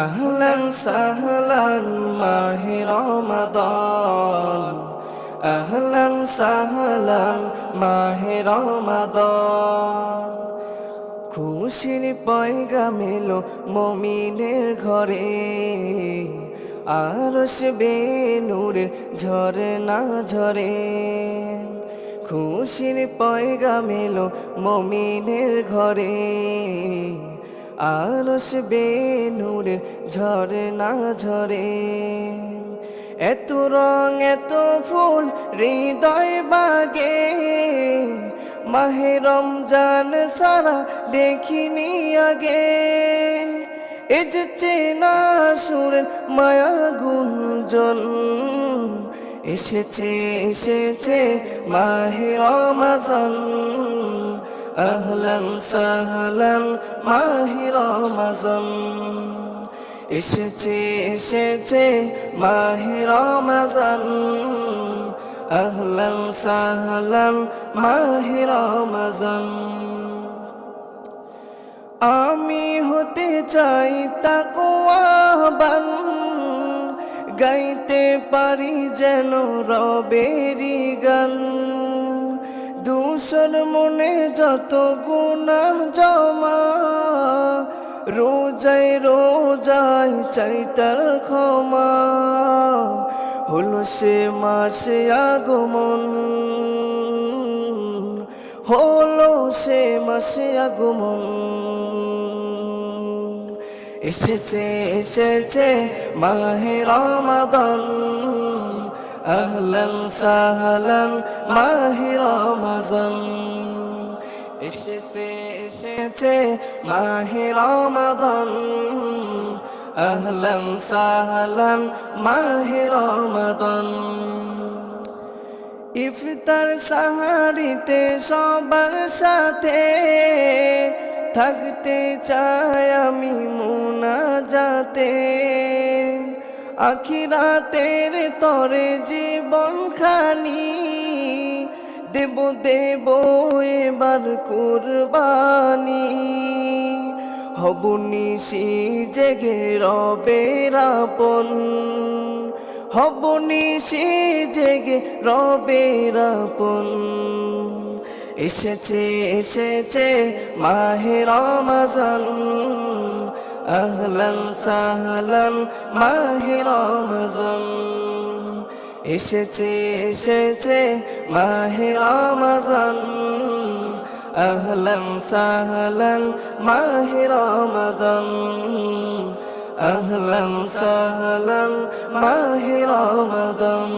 আহলান সাহলান মাহে রমাদান, আহলান সাহলান মাহে রমাদান। খুশির পয়গাম এলো মুমিনের ঘরে, আরশ বেনূরের ঝরনা ঝরে। খুশির পয়গাম এলো মুমিনের ঘরে, আরশ বেনূরের ঝরনা ঝরে। এত রং এত ফুল হৃদয় বাগে, মাহে রমজান সারা দেখিনি আগে। এ যে চেনা সুরের মায়া গুঞ্জন, এসেছে এসেছে মাহে রমাজান। আহলান সাহলান মাহে রমাজান, এসেছে এসেছে মাহে রমাজান। আহলান সাহলান মাহে রমাজান। আমি হতে চাই তাকওয়াবান, গাইতে পারি যেন রবেরি গান। দূষণ মনে যত গুনাহ জমা, রোজায় রোজায় চাই তার ক্ষমা। হলো সে মাসে আগমন, হলো সে মাসে আগমন। এসেছে এসেছে মাহে রমাদান, আহলান সাহলান মাহে রমাদান। এসেছে এসেছে মাহে রমাদান, আহলান সাহলান মাহে রমাদান। ইফতার সাহারিতে সবার সাথে থাকতে চাই আমি মুনাজাতে। আখিরাতের তরে জীবন খানি, দেব দেব এবার কুরবানি। হব নিশি জেগে রবের আপন, হব নিশি জেগে রবের আপন। এসেছে এসেছে মাহে রমাজান, আহলান সাহলান মাহে রমাজান। এসেছে এসেছে মাহে রমাজান, আহলান সাহলান মাহে রমাদান। আহলান সাহলান মাহে রমাদান।